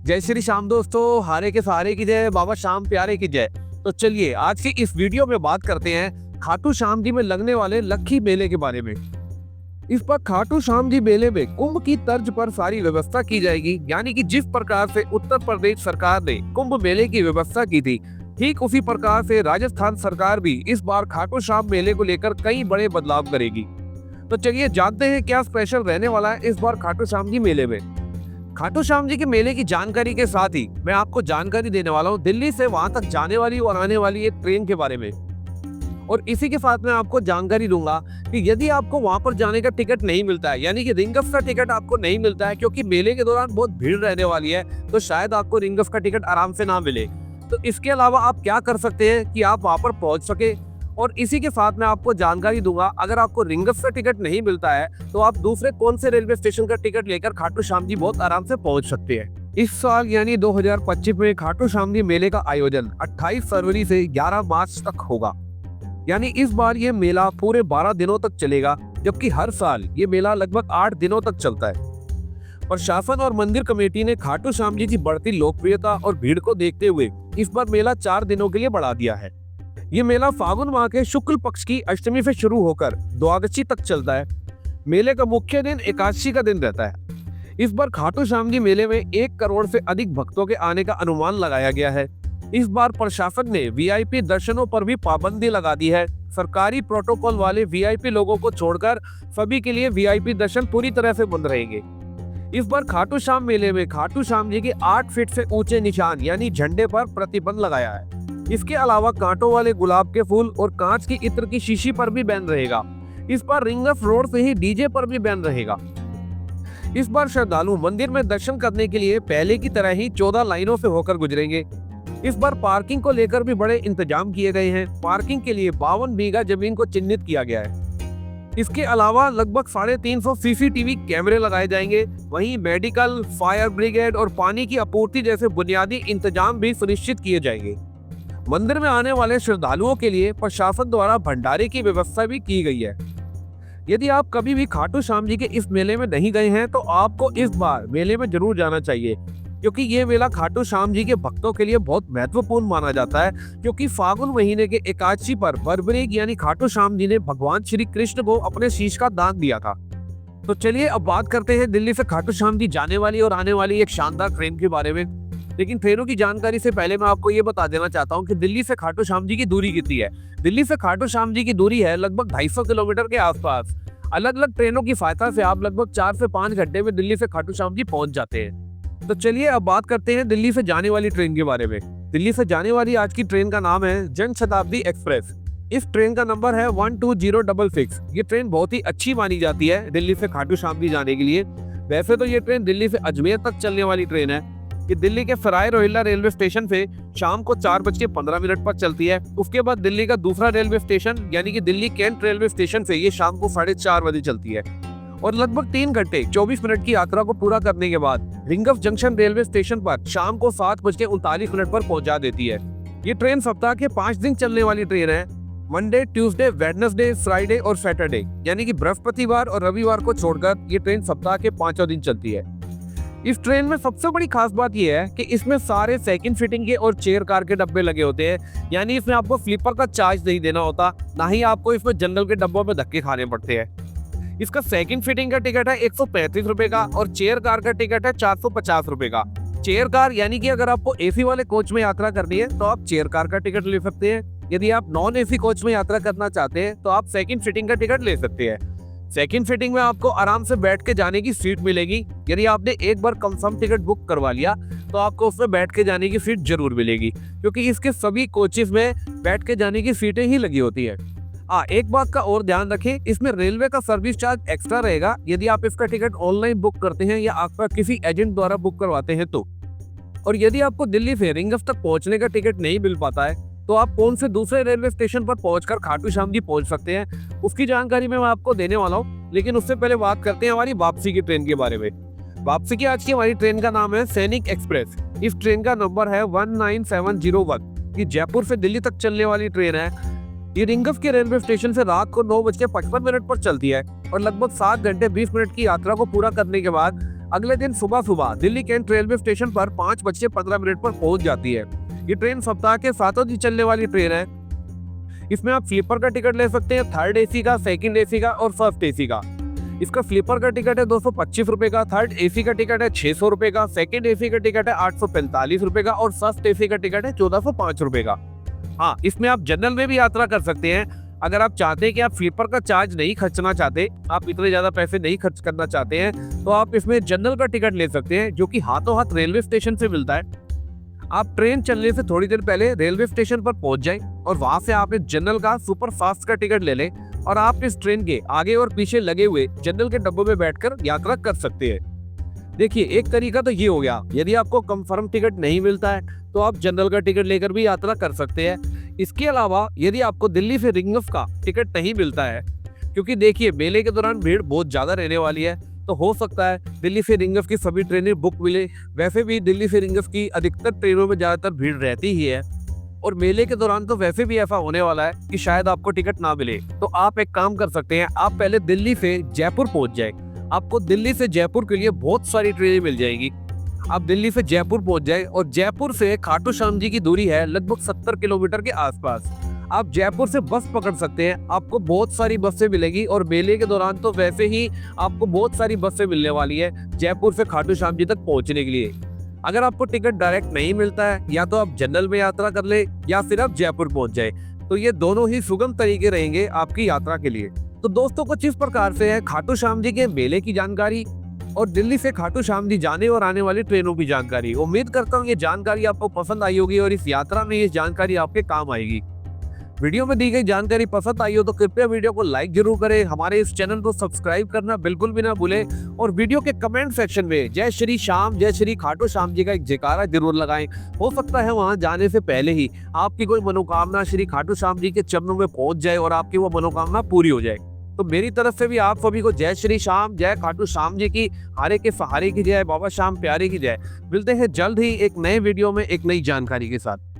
जय श्री श्याम दोस्तों, हारे के सहारे की जय, बाबा श्याम प्यारे की जय। तो चलिए आज की इस वीडियो में बात करते हैं खाटू श्याम जी में लगने वाले लक्खी मेले के बारे में। इस पर खाटू श्याम जी मेले में कुंभ की तर्ज पर सारी व्यवस्था की जाएगी, यानी कि जिस प्रकार से उत्तर प्रदेश सरकार ने कुंभ मेले की व्यवस्था की थी, ठीक उसी प्रकार से राजस्थान सरकार भी इस बार खाटू श्याम मेले को लेकर कई बड़े बदलाव करेगी। तो चलिए जानते हैं क्या स्पेशल रहने वाला है इस बार खाटू श्याम जी मेले में। खाटू श्याम जी के मेले की जानकारी के साथ ही मैं आपको जानकारी देने वाला हूँ दिल्ली से वहां तक जाने वाली और आने वाली एक ट्रेन के बारे में। और इसी के साथ मैं आपको जानकारी दूंगा कि यदि आपको वहां पर जाने का टिकट नहीं मिलता है, यानी कि रिंग ऑफ का टिकट आपको नहीं मिलता है क्योंकि मेले के दौरान बहुत भीड़ रहने वाली है, तो शायद आपको रिंग ऑफ का टिकट आराम से ना मिले। तो इसके अलावा आप क्या कर सकते हैं कि आप वहां पर पहुंच सके। और इसी के साथ मैं आपको जानकारी दूंगा, अगर आपको रिंग ऑफ का टिकट नहीं मिलता है तो आप दूसरे कौन से रेलवे स्टेशन का टिकट लेकर खाटू श्याम जी बहुत आराम से पहुंच सकते हैं। इस साल यानी 2025 में खाटू श्याम जी मेले का आयोजन 28 फरवरी से 11 मार्च तक होगा। यानी इस बार ये मेला पूरे 12 दिनों तक चलेगा, जबकि हर साल ये मेला लगभग 8 दिनों तक चलता है। प्रशासन और मंदिर कमेटी ने खाटू श्याम जी की बढ़ती लोकप्रियता और भीड़ को देखते हुए इस बार मेला 4 दिनों के लिए बढ़ा दिया है। ये मेला फागुन माह के शुक्ल पक्ष की अष्टमी से शुरू होकर द्वादशी तक चलता है। मेले का मुख्य दिन एकादशी का दिन रहता है। इस बार खाटू श्याम जी मेले में 1 करोड़ से अधिक भक्तों के आने का अनुमान लगाया गया है। इस बार प्रशासन ने वीआईपी दर्शनों पर भी पाबंदी लगा दी है। सरकारी प्रोटोकॉल वाले वीआईपी लोगों को छोड़कर सभी के लिए वीआईपी दर्शन पूरी तरह से बंद रहेंगे। इस बार खाटू श्याम मेले में खाटू श्याम जी के 8 फीट से ऊंचे निशान यानी झंडे पर प्रतिबंध लगाया है। इसके अलावा कांटों वाले गुलाब के फूल और कांच की इत्र की शीशी पर भी बैन रहेगा। इस बार रिंग ऑफ रोड से ही डीजे पर भी बैन रहेगा। इस बार श्रद्धालु मंदिर में दर्शन करने के लिए पहले की तरह ही 14 लाइनों से होकर गुजरेंगे। इस बार पार्किंग को लेकर भी बड़े इंतजाम किए गए हैं। पार्किंग के लिए 52 बीघा जमीन को चिन्हित किया गया है। इसके अलावा लगभग 350 सीसीटीवी कैमरे लगाए जाएंगे। वहीं मेडिकल, फायर ब्रिगेड और पानी की आपूर्ति जैसे बुनियादी इंतजाम भी सुनिश्चित किए जाएंगे। मंदिर में आने वाले श्रद्धालुओं के लिए प्रशासन द्वारा भंडारे की व्यवस्था भी की गई है। यदि आप कभी भी खाटू श्याम जी के इस मेले में नहीं गए हैं तो आपको इस बार मेले में जरूर जाना चाहिए, क्योंकि ये मेला खाटू श्याम जी के भक्तों के लिए बहुत महत्वपूर्ण माना जाता है। क्योंकि फागुन महीने के एकादशी पर बर्बरीक यानी खाटू श्याम जी ने भगवान श्री कृष्ण को अपने शीश का दान दिया था। तो चलिए अब बात करते हैं दिल्ली से खाटू श्याम जी जाने वाली और आने वाली एक शानदार ट्रेन के बारे में। लेकिन ट्रेनों की जानकारी से पहले मैं आपको ये बता देना चाहता हूँ कि दिल्ली से खाटू श्याम जी की दूरी कितनी है। दिल्ली से खाटू श्याम जी की दूरी है लगभग 250 किलोमीटर के आसपास। अलग अलग ट्रेनों की सहायता से आप लगभग 4 से 5 घंटे में दिल्ली से खाटू श्याम जी पहुंच जाते हैं। तो चलिए अब बात करते हैं दिल्ली से जाने वाली ट्रेन के बारे में। दिल्ली से जाने वाली आज की ट्रेन का नाम है जन शताब्दी एक्सप्रेस। इस ट्रेन का नंबर है 12066। ये ट्रेन बहुत ही अच्छी मानी जाती है दिल्ली से खाटू श्याम जी जाने के लिए। वैसे तो ये ट्रेन दिल्ली से अजमेर तक चलने वाली ट्रेन है। ये दिल्ली के सराय रोहिल्ला रेलवे स्टेशन से शाम को 4:15 पर चलती है। उसके बाद दिल्ली का दूसरा रेलवे स्टेशन यानी कि दिल्ली कैंट रेलवे स्टेशन से ये शाम को 4:30 बजे चलती है। और लगभग 3 घंटे 24 मिनट की यात्रा को पूरा करने के बाद ring of junction railway station पर शाम को 7:39 पर पहुंचा देती है। ये ट्रेन सप्ताह के 5 दिन चलने वाली ट्रेन है। मंडे, ट्यूसडे, वेडनेसडे, फ्राइडे और सैटरडे यानी कि बृहस्पतिवार और रविवार को छोड़कर ये ट्रेन सप्ताह के 5 दिन चलती है। इस ट्रेन में सबसे बड़ी खास बात यह है कि इसमें सारे सेकंड सीटिंग के और चेयर कार के डब्बे लगे होते हैं। यानी इसमें आपको स्लीपर का चार्ज नहीं देना होता, ना ही आपको इसमें जनरल के डब्बों में धक्के खाने पड़ते हैं। इसका सेकंड सीटिंग का टिकट है 135 रुपए का और चेयर कार का टिकट है 450 रुपए का। चेयर कार यानी कि अगर आपको एसी वाले कोच में यात्रा करनी है तो आप चेयर कार का टिकट ले सकते हैं। यदि आप नॉन एसी कोच में यात्रा करना चाहते हैं तो आप सेकंड सीटिंग का टिकट ले सकते हैं। सेकंड सीटिंग में आपको आराम से बैठ के जाने की सीट मिलेगी। यदि आपने एक बार कंफर्म टिकट बुक करवा लिया तो आपको उसमें बैठ के जाने की सीट जरूर मिलेगी, क्योंकि इसके सभी कोचेस में बैठ के जाने की सीटें ही लगी होती है। एक बात का और ध्यान रखें, इसमें रेलवे का सर्विस चार्ज एक्स्ट्रा रहेगा यदि आप इसका टिकट ऑनलाइन बुक करते हैं या आपका किसी एजेंट द्वारा बुक करवाते हैं तो। और यदि आपको दिल्ली से रिंग ऑफ तक पहुंचने का टिकट नहीं मिल पाता है तो आप कौन से दूसरे रेलवे स्टेशन पर पहुंचकर खाटू श्याम जी पहुंच सकते हैं, उसकी जानकारी मैं आपको देने वाला हूं। लेकिन उससे पहले बात करते हैं हमारी वापसी की ट्रेन के बारे में। वापसी की आज की हमारी ट्रेन का नाम है सैनिक एक्सप्रेस। इस ट्रेन का नंबर है 19701। ये जयपुर से दिल्ली तक चलने वाली ट्रेन है। ये रिंग ऑफ के रेलवे स्टेशन से रात को 9:55 पर चलती है और लगभग 7 घंटे 20 मिनट की यात्रा को पूरा करने के बाद अगले दिन सुबह सुबह दिल्ली कैंट रेलवे स्टेशन पर 5:15 पर पहुंच जाती है। ये ट्रेन सप्ताह के 7 दिन चलने वाली ट्रेन है। इसमें आप स्लीपर का टिकट ले सकते हैं, थर्ड एसी का, सेकंड एसी का और फर्स्ट एसी का। इसका स्लीपर का टिकट है 225 रुपए का, थर्ड एसी का टिकट है 600 रुपए का, सेकंड एसी का टिकट है 845 रुपए का और फर्स्ट एसी का टिकट है 1405 रुपए का। हाँ, इसमें आप जनरल में भी यात्रा कर सकते हैं। अगर आप चाहते हैं कि आप स्लीपर का चार्ज नहीं खर्चना चाहते, आप इतने ज्यादा पैसे नहीं खर्च करना चाहते हैं, तो आप इसमें जनरल का टिकट ले सकते हैं, जो कि हाथों हाथ रेलवे स्टेशन से मिलता है। आप ट्रेन चलने से थोड़ी देर पहले रेलवे स्टेशन पर पहुंच जाएं और वहां से आप इस जनरल का सुपर फास्ट का टिकट ले लें और आप इस ट्रेन के आगे और पीछे लगे हुए जनरल के डब्बों में बैठकर यात्रा कर सकते हैं। देखिए, एक तरीका तो ये हो गया, यदि आपको कंफर्म टिकट नहीं मिलता है तो आप जनरल का टिकट लेकर भी यात्रा कर सकते हैं। इसके अलावा यदि आपको दिल्ली से रिंगफ का टिकट नहीं मिलता है, क्योंकि देखिए मेले के दौरान भीड़ बहुत ज्यादा रहने वाली है, तो हो सकता है दिल्ली से रिंगफ की सभी ट्रेनें बुक मिले। वैसे भी दिल्ली से रिंगफ की अधिकतर ट्रेनों में ज्यादातर भीड़ रहती ही है और मेले के दौरान तो वैसे भी ऐसा होने वाला है कि शायद आपको टिकट ना मिले। तो आप एक काम कर सकते हैं, आप पहले दिल्ली से जयपुर पहुंच जाए। आपको दिल्ली से जयपुर के लिए बहुत सारी ट्रेनें मिल जाएगी। आप दिल्ली से जयपुर पहुंच जाए और जयपुर से खाटू श्याम जी की दूरी है लगभग 70 किलोमीटर के आसपास। आप जयपुर से बस पकड़ सकते हैं, आपको बहुत सारी बसें मिलेगी और मेले के दौरान तो वैसे ही आपको बहुत सारी बसें मिलने वाली है जयपुर से खाटू श्याम जी तक पहुंचने के लिए। अगर आपको टिकट डायरेक्ट नहीं मिलता है, या तो आप जनरल में यात्रा कर ले या फिर आप जयपुर पहुंच जाए, तो ये दोनों ही सुगम तरीके रहेंगे आपकी यात्रा के लिए। तो दोस्तों, कुछ इस प्रकार से है खाटू श्याम जी के मेले की जानकारी और दिल्ली से खाटू श्याम जी जाने और आने वाली ट्रेनों की जानकारी। उम्मीद करता हूँ ये जानकारी आपको पसंद आई होगी और इस यात्रा में ये जानकारी आपके काम आएगी। वीडियो में दी गई जानकारी पसंद आई हो तो कृपया वीडियो को लाइक जरूर करें, हमारे इस चैनल को सब्सक्राइब करना बिल्कुल भी ना भूलें और वीडियो के कमेंट सेक्शन में जय श्री श्याम, जय श्री खाटू श्याम जी का एक जयकारा जरूर लगाएं। हो सकता है वहां जाने से पहले ही आपकी कोई मनोकामना श्री खाटू श्याम जी के चरणों में पहुंच जाए और आपकी वो मनोकामना पूरी हो जाए। तो मेरी तरफ से भी आप सभी को जय श्री श्याम, जय खाटू श्याम जी की, हारे के सहारे की जय, बाबा श्याम प्यारे की जय। मिलते हैं जल्द ही एक नए वीडियो में एक नई जानकारी के साथ।